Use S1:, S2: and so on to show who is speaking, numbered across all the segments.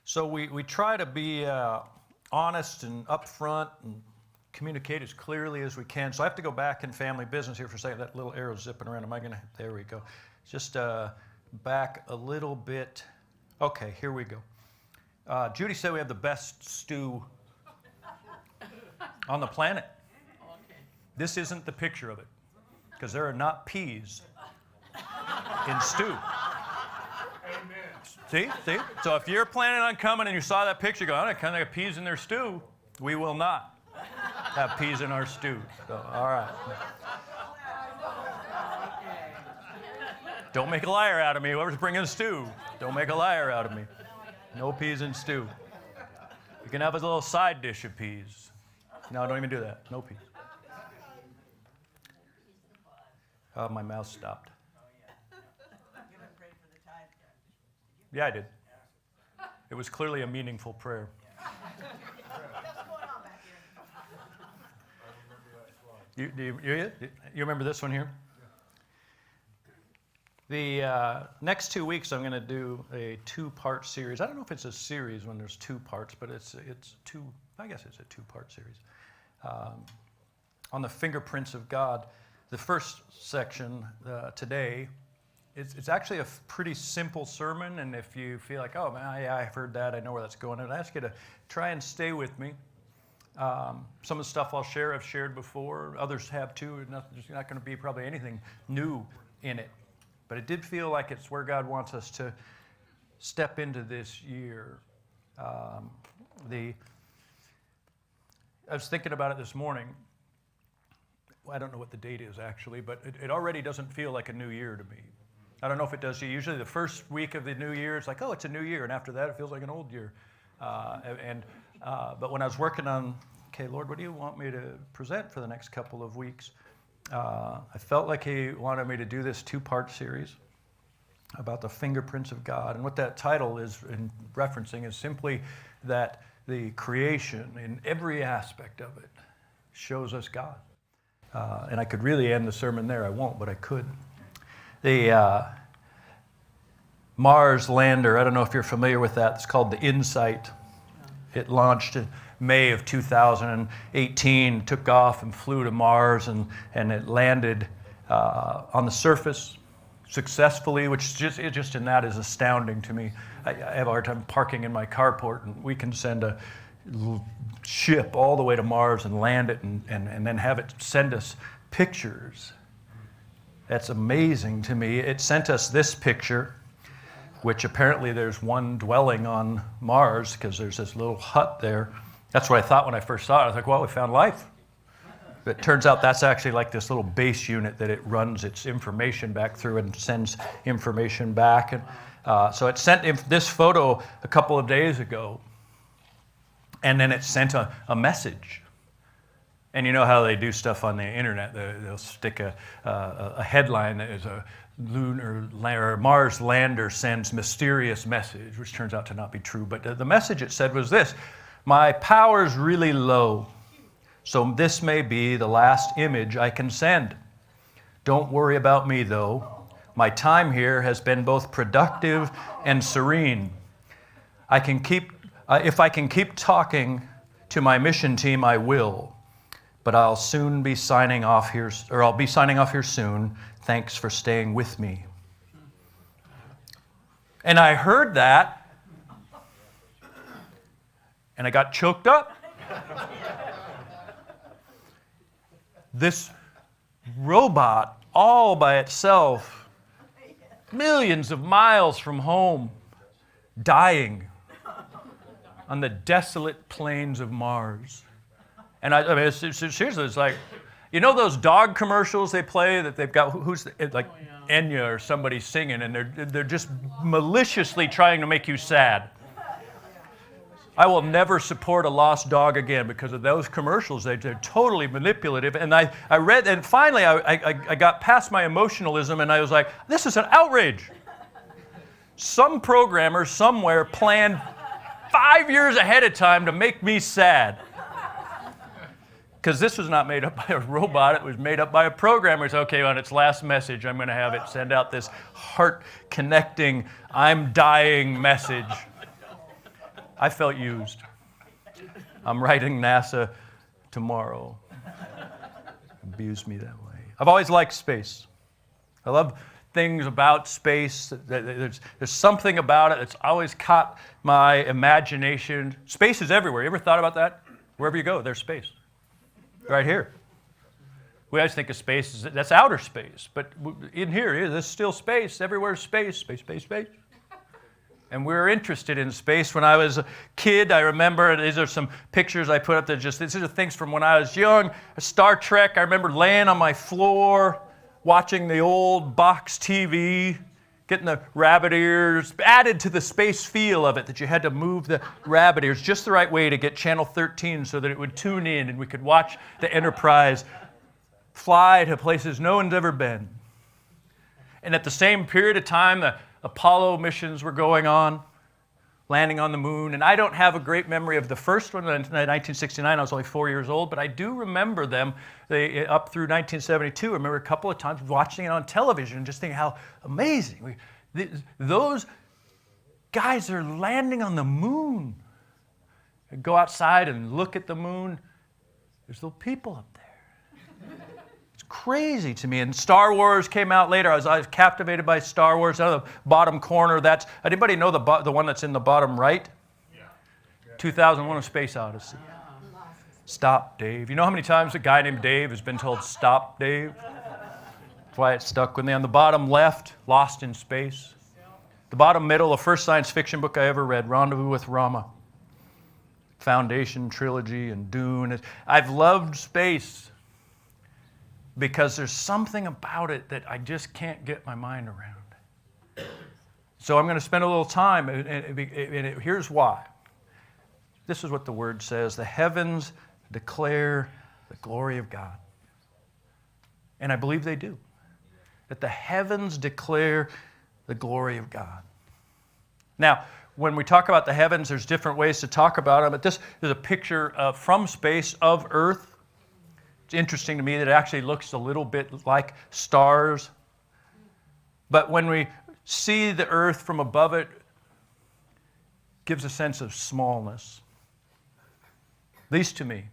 S1: So we try to be honest and upfront and communicate as clearly as we can. So I have to go back in family business here for a second. That little arrow's zipping around. Am I going to? There we go. Just back a little bit. Okay, here we go. Judy said we have the best stew on the planet. This isn't the picture of it, because there are not peas in stew. See? So if you're planning on coming and you saw that picture, go, I kind of have peas in their stew. We will not have peas in our stew. So, all right. Don't make a liar out of me. Whoever's bringing stew, don't make a liar out of me. No peas in stew. You can have a little side dish of peas. No, don't even do that. No peas. My mouth stopped. Yeah, I did. It was clearly a meaningful prayer. You remember this one here? The next 2 weeks, I'm going to do a two-part series. I don't know if it's a series when there's two parts, but it's two. I guess it's a two-part series on the fingerprints of God. The first section today. It's actually a pretty simple sermon, and if you feel like, oh, man, I've heard that, I know where that's going, I'd ask you to try and stay with me. Some of the stuff I'll share, I've shared before. Others have too. There's not going to be probably anything new in it. But it did feel like it's where God wants us to step into this year. I was thinking about it this morning. I don't know what the date is actually, but it already doesn't feel like a new year to me. I don't know if it does to you. Usually the first week of the new year, it's like, oh, it's a new year. And after that, it feels like an old year. But when I was working on, okay, Lord, what do you want me to present for the next couple of weeks? I felt like He wanted me to do this two-part series about the fingerprints of God. And what that title is in referencing is simply that the creation in every aspect of it shows us God. And I could really end the sermon there. I won't, but I could. The Mars lander, I don't know if you're familiar with that. It's called the InSight. It launched in May of 2018, took off and flew to Mars, and it landed on the surface successfully, which just in that is astounding to me. I have a hard time parking in my carport, and we can send a ship all the way to Mars and land it and then have it send us pictures. That's amazing to me. It sent us this picture, which apparently there's one dwelling on Mars because there's this little hut there. That's what I thought when I first saw it. I was like, well, we found life. But it turns out that's actually like this little base unit that it runs its information back through and sends information back. And so it sent this photo a couple of days ago, and then it sent a message. And you know how they do stuff on the internet. They'll stick a headline that is a lunar or Mars lander sends mysterious message, which turns out to not be true. But the message it said was this: my power's really low, so this may be the last image I can send. Don't worry about me, though. My time here has been both productive and serene. If I can keep talking to my mission team, I will. But I'll be signing off here soon. Thanks for staying with me. And I heard that, and I got choked up. This robot, all by itself, millions of miles from home, dying on the desolate plains of Mars. And I mean, seriously, it's like, you know those dog commercials they play that they've got, Enya or somebody singing, and they're just maliciously trying to make you sad. I will never support a lost dog again because of those commercials. They're totally manipulative. And I read, and finally I got past my emotionalism, and I was like, this is an outrage. Some programmer somewhere planned 5 years ahead of time to make me sad. Because this was not made up by a robot, it was made up by a programmer. It's okay, on its last message, I'm going to have it send out this heart-connecting, I'm dying message. I felt used. I'm writing NASA tomorrow. Abused me that way. I've always liked space. I love things about space. There's something about it that's always caught my imagination. Space is everywhere. You ever thought about that? Wherever you go, there's space. Right here. We always think of space, that's outer space. But in here, there's still space. Everywhere's space, space, space, space. And we're interested in space. When I was a kid, I remember, these are some pictures I put up there, these are things from when I was young. Star Trek, I remember laying on my floor, watching the old box TV, getting the rabbit ears, added to the space feel of it, that you had to move the rabbit ears just the right way to get channel 13 so that it would tune in and we could watch the Enterprise fly to places no one's ever been. And at the same period of time, the Apollo missions were going on, landing on the moon. And I don't have a great memory of the first one in 1969. I was only 4 years old, but I do remember them up through 1972. I remember a couple of times watching it on television and just thinking how amazing. Those guys are landing on the moon. I go outside and look at the moon. There's little people up there. Crazy to me. And Star Wars came out later. I was captivated by Star Wars. Out of the bottom corner, that's anybody know the one that's in the bottom right? Yeah. 2001: A Space Odyssey. Yeah. Stop, Dave. You know how many times a guy named Dave has been told stop, Dave? That's why it stuck with me. On the bottom left, Lost in Space. The bottom middle, the first science fiction book I ever read, Rendezvous with Rama. Foundation trilogy and Dune. I've loved space because there's something about it that I just can't get my mind around. So I'm going to spend a little time, and here's why. This is what the Word says: the heavens declare the glory of God. And I believe they do. That the heavens declare the glory of God. Now, when we talk about the heavens, there's different ways to talk about them, but this is a picture from space of Earth. It's interesting to me that it actually looks a little bit like stars. But when we see the earth from above it, it gives a sense of smallness. At least to me.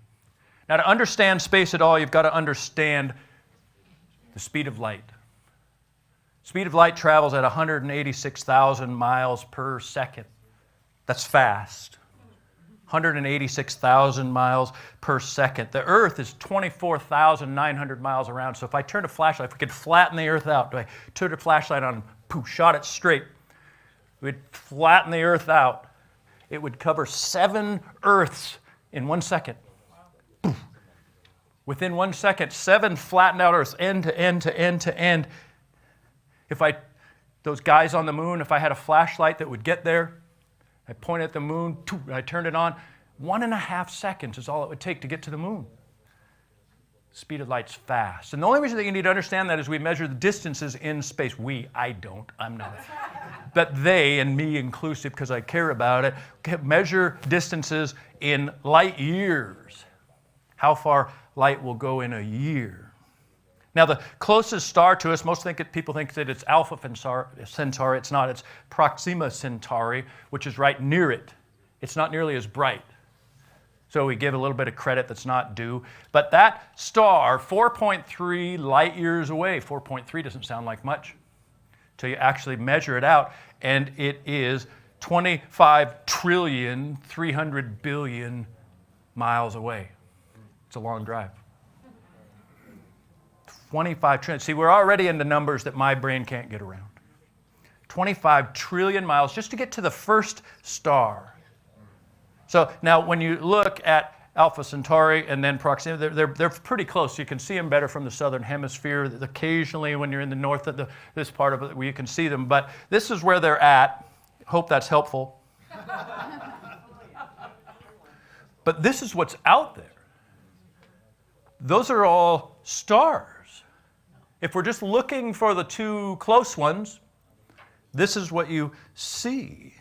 S1: Now, to understand space at all, you've got to understand the speed of light. Speed of light travels at 186,000 miles per second. That's fast. 186,000 miles per second. The Earth is 24,900 miles around. So if I turned a flashlight, if we could flatten the Earth out, I turned a flashlight on and poof, shot it straight, we'd flatten the Earth out. It would cover 7 Earths in 1 second. Poof. Within 1 second, 7 flattened out Earths, end to end to end to end. Those guys on the moon, if I had a flashlight that would get there, I point at the moon, I turned it on. 1.5 seconds is all it would take to get to the moon. Speed of light's fast. And the only reason that you need to understand that is we measure the distances in space. I'm not. But they, and me inclusive because I care about it, measure distances in light years. How far light will go in a year. Now, the closest star to us, people think that it's Alpha Centauri. It's not. It's Proxima Centauri, which is right near it. It's not nearly as bright. So we give a little bit of credit that's not due. But that star, 4.3 light years away, 4.3 doesn't sound like much until you actually measure it out, and it is 25,300,000,000,000,000,000 miles away. It's a long drive. 25 trillion. See, we're already into numbers that my brain can't get around. 25 trillion miles just to get to the first star. So now when you look at Alpha Centauri and then Proxima, they're pretty close. You can see them better from the southern hemisphere. Occasionally when you're in the north of this part of it, you can see them. But this is where they're at. Hope that's helpful. But this is what's out there. Those are all stars. If we're just looking for the 2 close ones, this is what you see.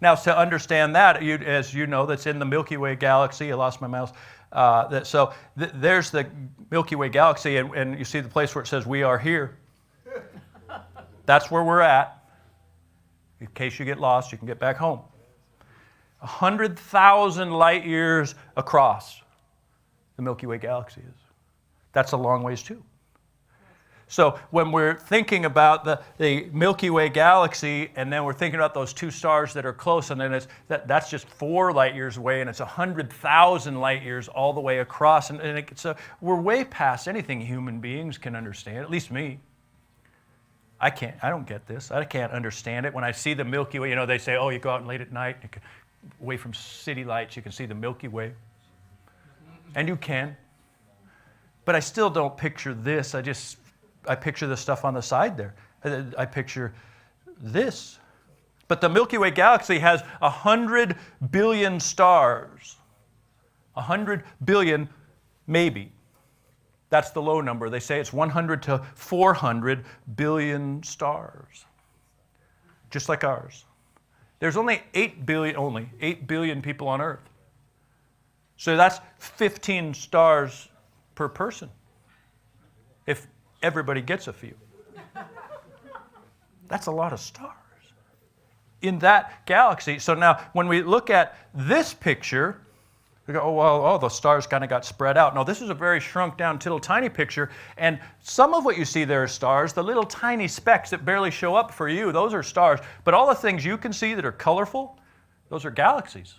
S1: Now, to understand that, as you know, that's in the Milky Way galaxy. I lost my mouse. There's the Milky Way galaxy, and you see the place where it says, "We are here." That's where we're at. In case you get lost, you can get back home. 100,000 light years across the Milky Way galaxy is. That's a long ways too. So when we're thinking about the Milky Way galaxy, and then we're thinking about those two stars that are close, and then that's just 4 light years away, and it's 100,000 light years all the way across, and we're way past anything human beings can understand, at least me. I don't get this. I can't understand it. When I see the Milky Way, they say, oh, you go out late at night, away from city lights, you can see the Milky Way. And you can. But I still don't picture this. I picture the stuff on the side there. I picture this. But the Milky Way galaxy has 100 billion stars. 100 billion, maybe. That's the low number. They say it's 100 to 400 billion stars. Just like ours. There's only 8 billion people on Earth. So that's 15 stars per person. If everybody gets a few. That's a lot of stars in that galaxy. So now when we look at this picture, we go, the stars kind of got spread out. No, this is a very shrunk down little tiny picture, and some of what you see there are stars. The little tiny specks that barely show up for you, those are stars. But all the things you can see that are colorful, those are galaxies.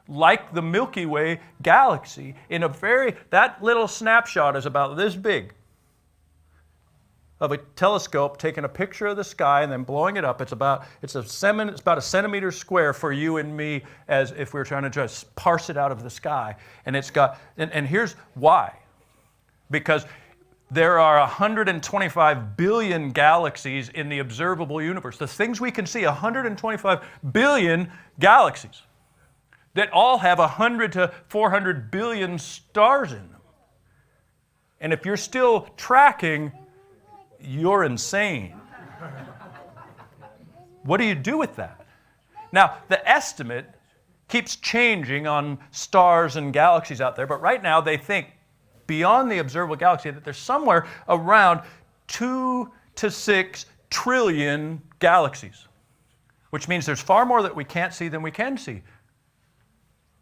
S1: Like the Milky Way galaxy. That little snapshot is about this big of a telescope taking a picture of the sky and then blowing it up. It's about a centimeter square for you and me, as if we were trying to just parse it out of the sky. And and here's why. Because there are 125 billion galaxies in the observable universe. The things we can see, 125 billion galaxies that all have 100 to 400 billion stars in them. And if you're still tracking, you're insane. What do you do with that? Now, the estimate keeps changing on stars and galaxies out there, but right now they think beyond the observable galaxy that there's somewhere around 2 to 6 trillion galaxies, which means there's far more that we can't see than we can see.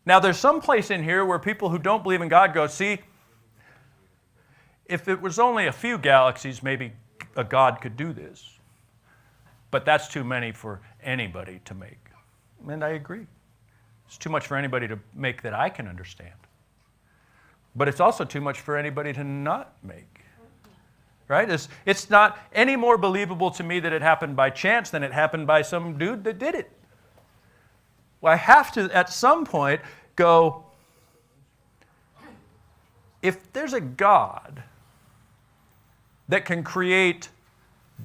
S1: Now, there's some place in here where people who don't believe in God go, see, if it was only a few galaxies, maybe a God could do this. But that's too many for anybody to make. And I agree. It's too much for anybody to make that I can understand. But it's also too much for anybody to not make. Right? It's not any more believable to me that it happened by chance than it happened by some dude that did it. Well, I have to, at some point, go, if there's a God that can create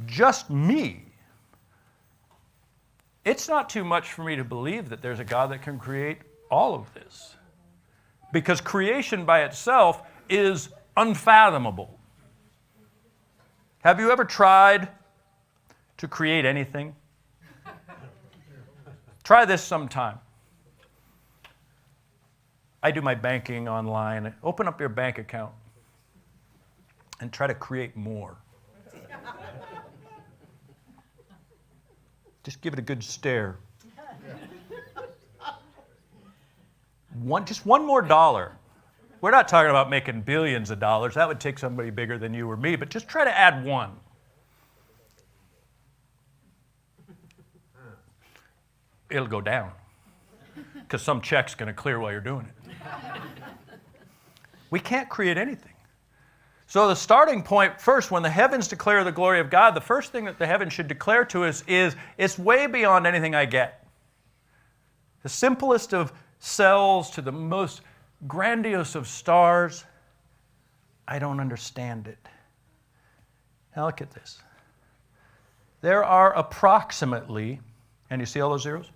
S1: just me, it's not too much for me to believe that there's a God that can create all of this. Because creation by itself is unfathomable. Have you ever tried to create anything? Try this sometime. I do my banking online. Open up your bank account and try to create more. Just give it a good stare. Just one more dollar. We're not talking about making billions of dollars. That would take somebody bigger than you or me, but just try to add one. It'll go down because some check's going to clear while you're doing it. We can't create anything. So the starting point first, when the heavens declare the glory of God, the first thing that the heavens should declare to us is, it's way beyond anything I get. The simplest of cells to the most grandiose of stars, I don't understand it. Now look at this. There are approximately, and you see all those zeros?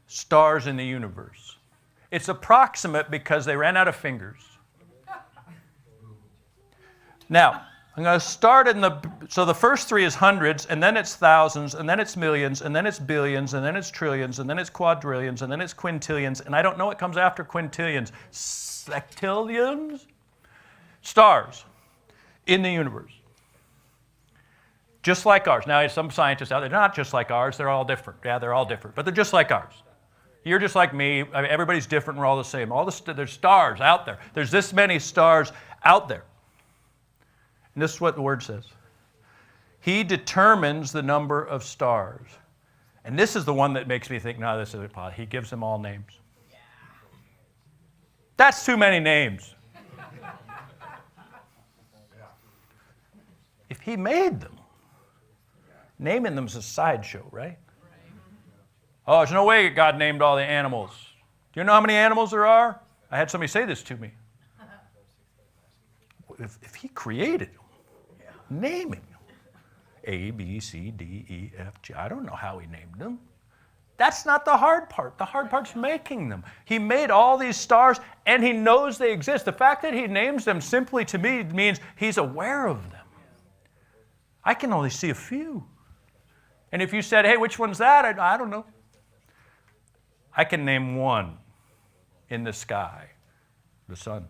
S1: Stars in the universe. It's approximate because they ran out of fingers. Now, I'm going to start so the first three is hundreds, and then it's thousands, and then it's millions, and then it's billions, and then it's trillions, and then it's quadrillions, and then it's quintillions, and I don't know what comes after quintillions. Sextillions? Stars in the universe. Just like ours. Now, some scientists out there, they're not just like ours, they're all different. Yeah, they're all different, but they're just like ours. You're just like me. I mean, everybody's different. We're all the same. There's stars out there. There's this many stars out there. And this is what the word says. He determines the number of stars. And this is the one that makes me think, no, this isn't possible. He gives them all names. That's too many names. If he made them, naming them is a sideshow, right? Oh, there's no way God named all the animals. Do you know how many animals there are? I had somebody say this to me. If he created them, naming them, A, B, C, D, E, F, G, I don't know how he named them. That's not the hard part. The hard part's making them. He made all these stars, and he knows they exist. The fact that he names them simply to me means he's aware of them. I can only see a few. And if you said, hey, which one's that? I don't know. I can name one in the sky, the sun.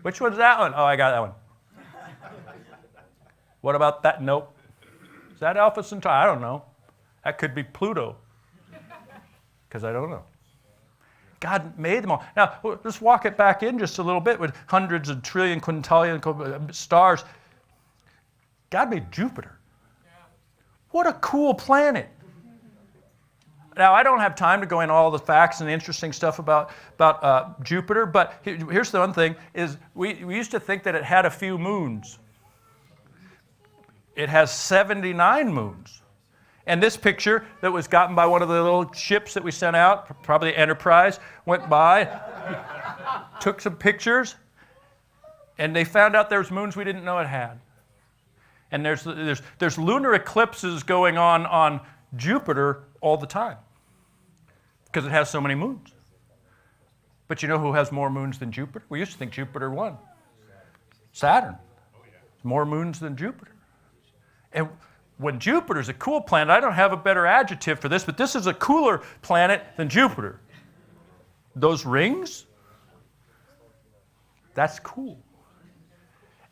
S1: Which one's that one? Oh, I got that one. What about that? Nope. Is that Alpha Centauri? I don't know. That could be Pluto. Because I don't know. God made them all. Now, let's walk it back in just a little bit with hundreds of trillion, quintillion stars. God made Jupiter. What a cool planet. Now, I don't have time to go into all the facts and the interesting stuff about Jupiter, but here's the one thing, is we used to think that it had a few moons. It has 79 moons. And this picture that was gotten by one of the little ships that we sent out, probably Enterprise, went by, took some pictures, and they found out there was moons we didn't know it had. And there's lunar eclipses going on Jupiter all the time because it has so many moons. But you know who has more moons than Jupiter? We used to think Jupiter won. Saturn. More moons than Jupiter. And when Jupiter's a cool planet, I don't have a better adjective for this, but this is a cooler planet than Jupiter. Those rings, that's cool.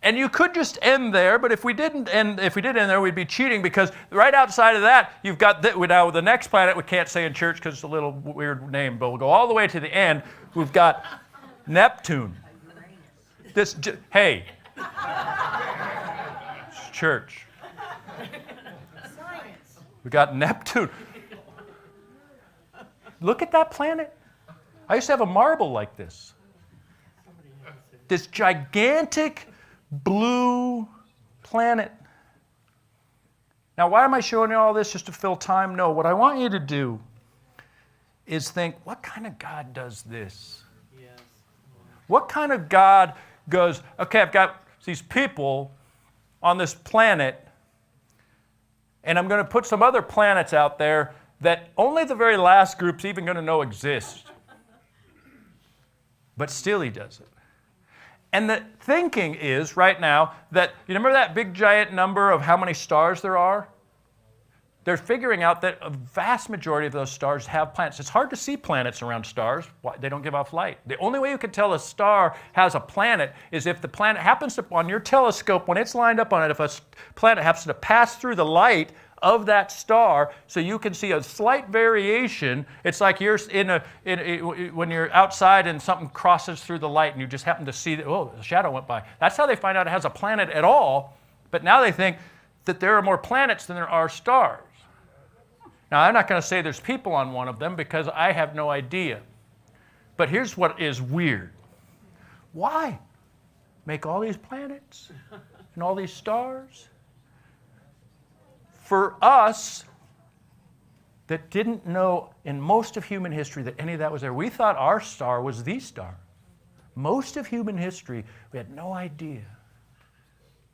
S1: And you could just end there, but if we did end there, we'd be cheating, because right outside of that, you've got now the next planet we can't say in church because it's a little weird name, but we'll go all the way to the end. We've got Neptune. Hey, it's church. We got Neptune. Look at that planet. I used to have a marble like this. This gigantic blue planet. Now, why am I showing you all this? Just to fill time? No, what I want you to do is think, what kind of God does this? Yes. What kind of God goes, okay, I've got these people on this planet, and I'm going to put some other planets out there that only the very last group's even going to know exist. But still he does it. And the thinking is right now that, you remember that big giant number of how many stars there are? They're figuring out that a vast majority of those stars have planets. It's hard to see planets around stars. They don't give off light. The only way you can tell a star has a planet is if the planet happens to, on your telescope, when it's lined up on it, if a planet happens to pass through the light of that star, so you can see a slight variation. It's like you're when you're outside and something crosses through the light and you just happen to see that, oh, the shadow went by. That's how they find out it has a planet at all. But now they think that there are more planets than there are stars. Now, I'm not going to say there's people on one of them because I have no idea. But here's what is weird. Why make all these planets and all these stars? For us that didn't know in most of human history that any of that was there, we thought our star was the star. Most of human history, we had no idea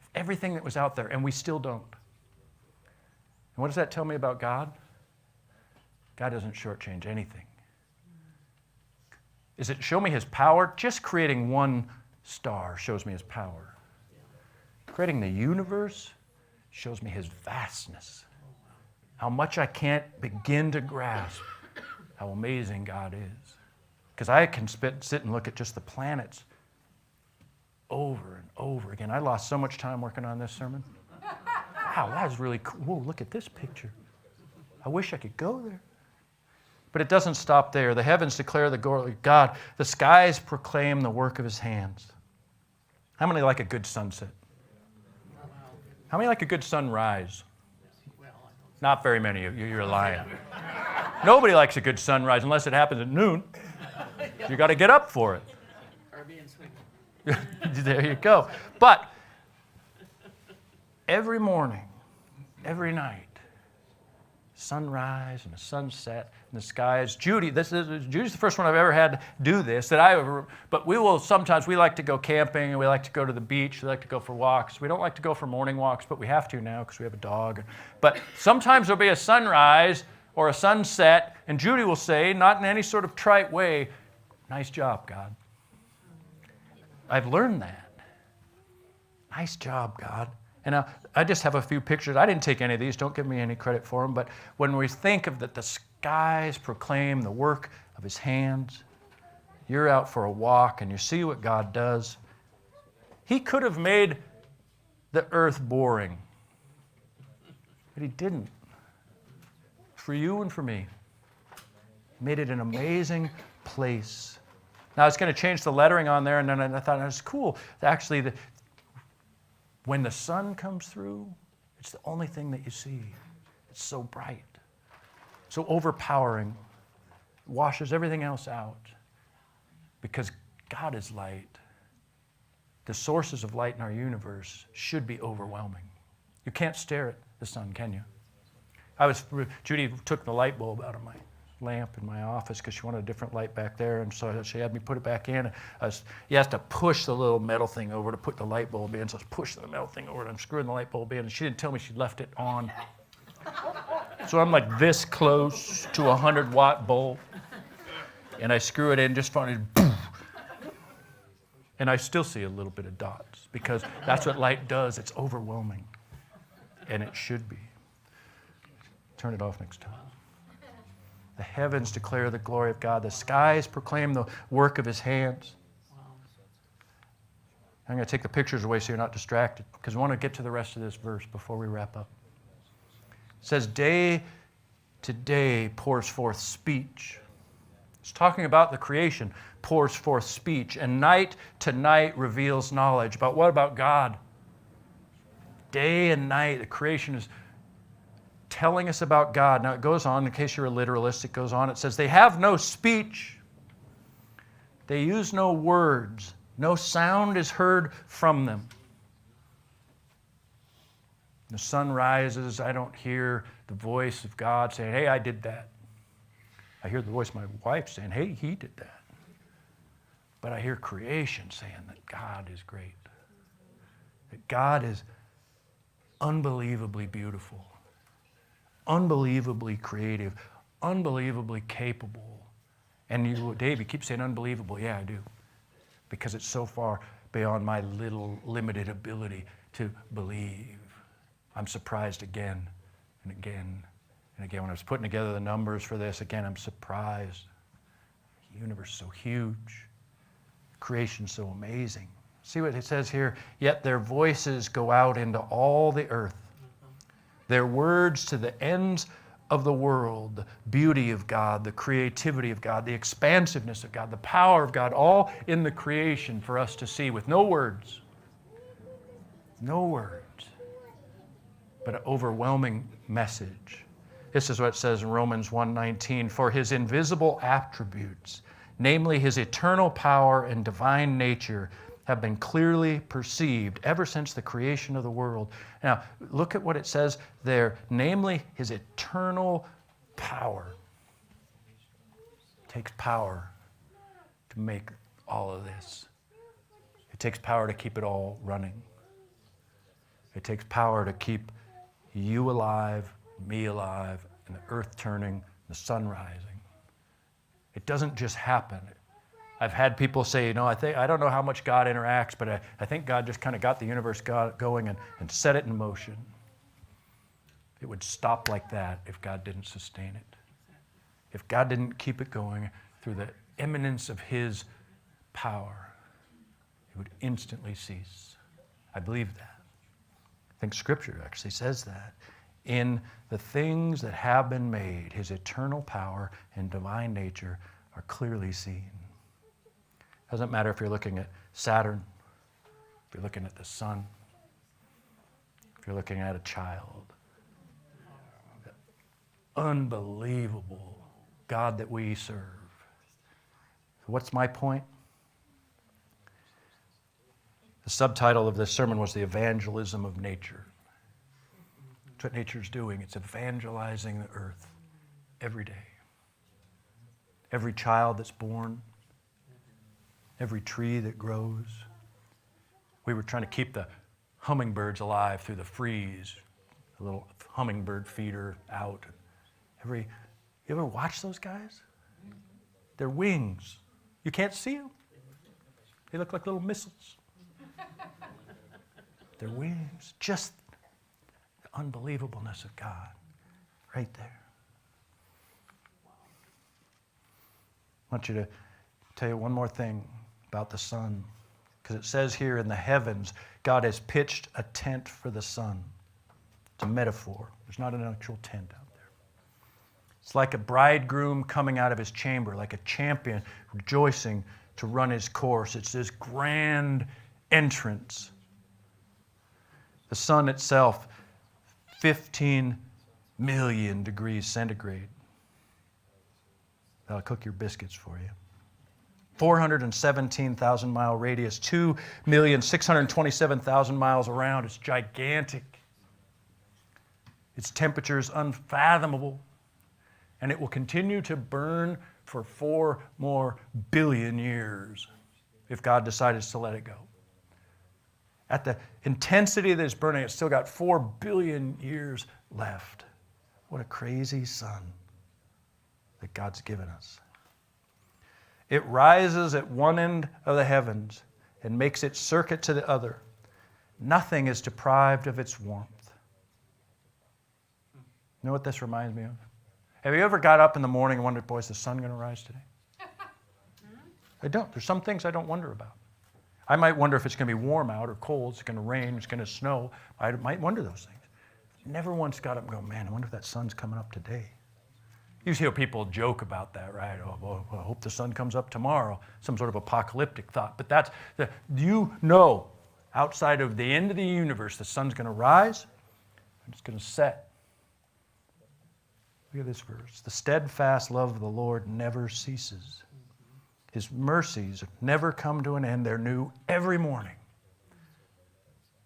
S1: of everything that was out there, and we still don't. And what does that tell me about God? God doesn't shortchange anything. Does it show me his power? Just creating one star shows me his power. Creating the universe shows me his vastness. How much I can't begin to grasp how amazing God is. Because I can sit and look at just the planets over and over again. I lost so much time working on this sermon. Wow, that was really cool. Whoa, look at this picture. I wish I could go there. But it doesn't stop there. The heavens declare the glory of God. The skies proclaim the work of his hands. How many like a good sunset? How many like a good sunrise? Not very many of you. You're lying. Nobody likes a good sunrise unless it happens at noon. You got to get up for it.
S2: Or being swinging.
S1: There you go. But every morning, every night, sunrise and a sunset in the skies. Judy's the first one I've ever had do this. But we like to go camping and we like to go to the beach. We like to go for walks. We don't like to go for morning walks, but we have to now because we have a dog. But sometimes there'll be a sunrise or a sunset, and Judy will say, not in any sort of trite way, "Nice job, God." I've learned that. Nice job, God. And I just have a few pictures. I didn't take any of these. Don't give me any credit for them. But when we think of that the skies proclaim the work of his hands, you're out for a walk and you see what God does. He could have made the earth boring, but he didn't. For you and for me. He made it an amazing place. Now, I was going to change the lettering on there, and then I thought it was cool. Actually, when the sun comes through, it's the only thing that you see. It's so bright, so overpowering, it washes everything else out. Because God is light. The sources of light in our universe should be overwhelming. You can't stare at the sun, can you? Judy took the light bulb out of my lamp in my office because she wanted a different light back there, and so she had me put it back in. You have to push the little metal thing over to put the light bulb in, so I was pushing the metal thing over and I'm screwing the light bulb in, and she didn't tell me she left it on. So I'm like this close to a 100-watt bulb, and I screw it in just finally, boom, and I still see a little bit of dots because that's what light does. It's overwhelming, and it should be. Turn it off next time. The heavens declare the glory of God. The skies proclaim the work of his hands. I'm going to take the pictures away so you're not distracted because I want to get to the rest of this verse before we wrap up. It says, day to day pours forth speech. It's talking about the creation, pours forth speech. And night to night reveals knowledge. But what about God? Day and night, the creation is telling us about God. Now it goes on, in case you're a literalist, it goes on. It says, they have no speech. They use no words. No sound is heard from them. The sun rises. I don't hear the voice of God saying, hey, I did that. I hear the voice of my wife saying, hey, he did that. But I hear creation saying that God is great. That God is unbelievably beautiful. Unbelievably creative, unbelievably capable. And you, Dave, you keep saying unbelievable. Yeah, I do. Because it's so far beyond my little limited ability to believe. I'm surprised again and again and again. When I was putting together the numbers for this, again, I'm surprised. The universe is so huge. Creation so amazing. See what it says here? Yet their voices go out into all the earth. Their words to the ends of the world, the beauty of God, the creativity of God, the expansiveness of God, the power of God, all in the creation for us to see with no words. No words, but an overwhelming message. This is what it says in Romans 1:19, for his invisible attributes, namely his eternal power and divine nature, have been clearly perceived ever since the creation of the world. Now, look at what it says there, namely his eternal power. It takes power to make all of this. It takes power to keep it all running. It takes power to keep you alive, me alive, and the earth turning, the sun rising. It doesn't just happen. I've had people say, I don't know how much God interacts, but I think God just kind of got the universe going and set it in motion. It would stop like that if God didn't sustain it. If God didn't keep it going through the immanence of his power, it would instantly cease. I believe that. I think Scripture actually says that. in the things that have been made, his eternal power and divine nature are clearly seen. Doesn't matter if you're looking at Saturn, if you're looking at the sun, if you're looking at a child. The unbelievable God that we serve. What's my point? The subtitle of this sermon was The Evangelism of Nature. That's what nature's doing. It's evangelizing the earth every day. Every child that's born, every tree that grows. We were trying to keep the hummingbirds alive through the freeze, a little hummingbird feeder out. You ever watch those guys? Their wings, you can't see them. They look like little missiles. Their wings, just the unbelievableness of God right there. I want you to tell you one more thing about the sun, because it says here in the heavens, God has pitched a tent for the sun. It's a metaphor. There's not an actual tent out there. It's like a bridegroom coming out of his chamber, like a champion rejoicing to run his course. It's this grand entrance. The sun itself, 15 million degrees centigrade. That'll cook your biscuits for you. 417,000 mile radius, 2,627,000 miles around. It's gigantic. Its temperature is unfathomable, and it will continue to burn for 4 more billion years if God decided to let it go. At the intensity that it's burning, it's still got 4 billion years left. What a crazy sun that God's given us. It rises at one end of the heavens and makes its circuit to the other. Nothing is deprived of its warmth. You know what this reminds me of? Have you ever got up in the morning and wondered, boy, is the sun going to rise today? I don't. There's some things I don't wonder about. I might wonder if it's going to be warm out or cold, it's going to rain, it's going to snow. I might wonder those things. Never once got up and go, man, I wonder if that sun's coming up today. You hear people joke about that, right? Oh, well, I hope the sun comes up tomorrow. Some sort of apocalyptic thought. But that's, outside of the end of the universe, the sun's going to rise and it's going to set. Look at this verse. The steadfast love of the Lord never ceases. His mercies never come to an end. They're new every morning.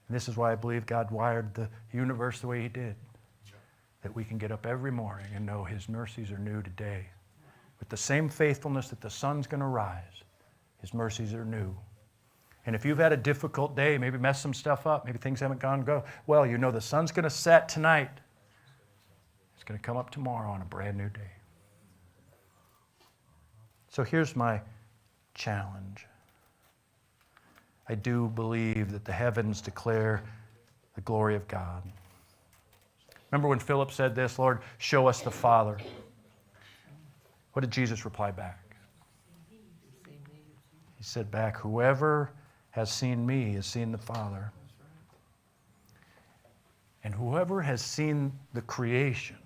S1: And this is why I believe God wired the universe the way he did. That we can get up every morning and know his mercies are new today. With the same faithfulness that the sun's going to rise, his mercies are new. And if you've had a difficult day, maybe messed some stuff up, maybe things haven't gone well, you know the sun's going to set tonight. It's going to come up tomorrow on a brand new day. So here's my challenge. I do believe that the heavens declare the glory of God. Remember when Philip said this, Lord, show us the Father. What did Jesus reply back? He said back, whoever has seen me has seen the Father. And whoever has seen the creation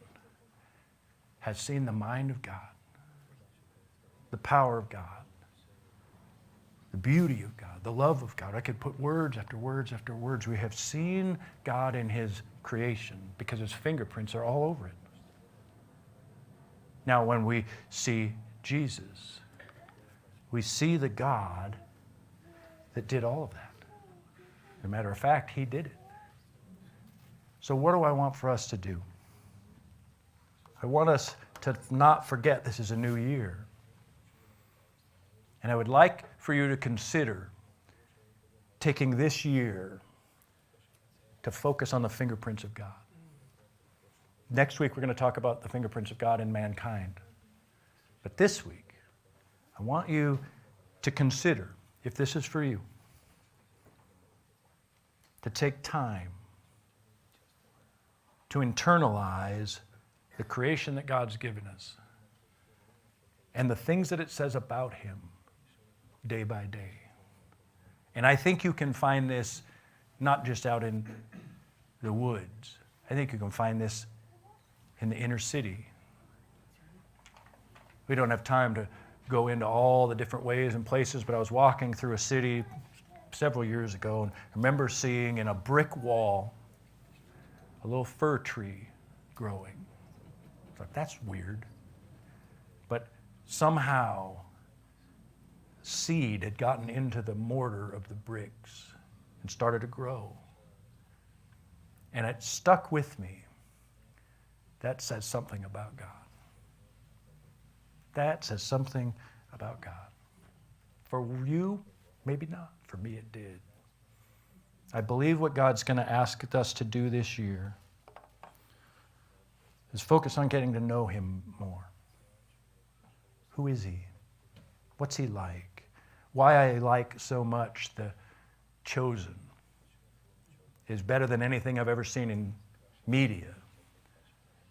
S1: has seen the mind of God, the power of God, the beauty of God, the love of God. I could put words after words after words. We have seen God in his creation because his fingerprints are all over it. Now, when we see Jesus, we see the God that did all of that. As a matter of fact, he did it. So what do I want for us to do? I want us to not forget this is a new year. And I would like for you to consider taking this year to focus on the fingerprints of God. Next week, we're going to talk about the fingerprints of God in mankind. But this week, I want you to consider, if this is for you, to take time to internalize the creation that God's given us and the things that it says about him day by day. And I think you can find this not just out in the woods. I think you can find this in the inner city. We don't have time to go into all the different ways and places, but I was walking through a city several years ago and I remember seeing in a brick wall a little fir tree growing. I thought, that's weird. But somehow seed had gotten into the mortar of the bricks and started to grow. And it stuck with me. That says something about God. That says something about God. For you, maybe not. For me, it did. I believe what God's going to ask us to do this year is focus on getting to know Him more. Who is He? What's He like? Why I like so much The Chosen is better than anything I've ever seen in media.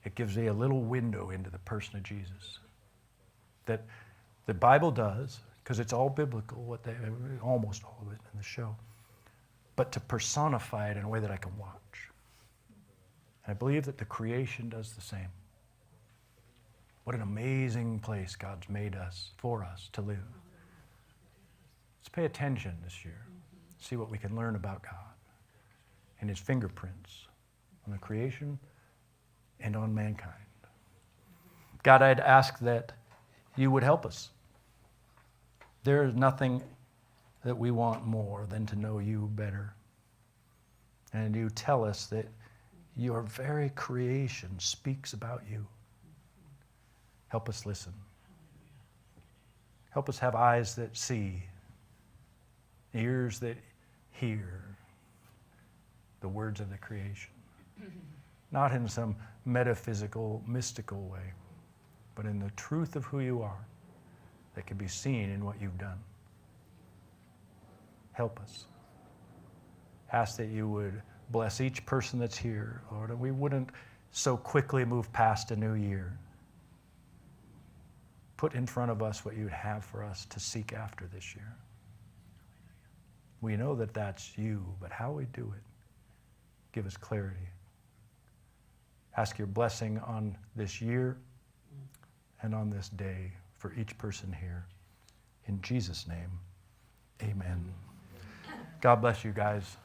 S1: It gives me a little window into the person of Jesus that the Bible does, because it's all biblical, almost all of it in the show, but to personify it in a way that I can watch. And I believe that the creation does the same. What an amazing place God's made us, for us to live. Let's pay attention this year, see what we can learn about God and His fingerprints on the creation and on mankind. God, I'd ask that You would help us. There is nothing that we want more than to know You better. And You tell us that Your very creation speaks about You. Help us listen. Help us have eyes that see, ears that hear the words of the creation. Not in some metaphysical, mystical way, but in the truth of who You are that can be seen in what You've done. Help us. Ask that You would bless each person that's here, Lord, and we wouldn't so quickly move past a new year. Put in front of us what You would have for us to seek after this year. We know that that's You, but how we do it, give us clarity. Ask Your blessing on this year and on this day for each person here. In Jesus' name, amen. God bless you guys.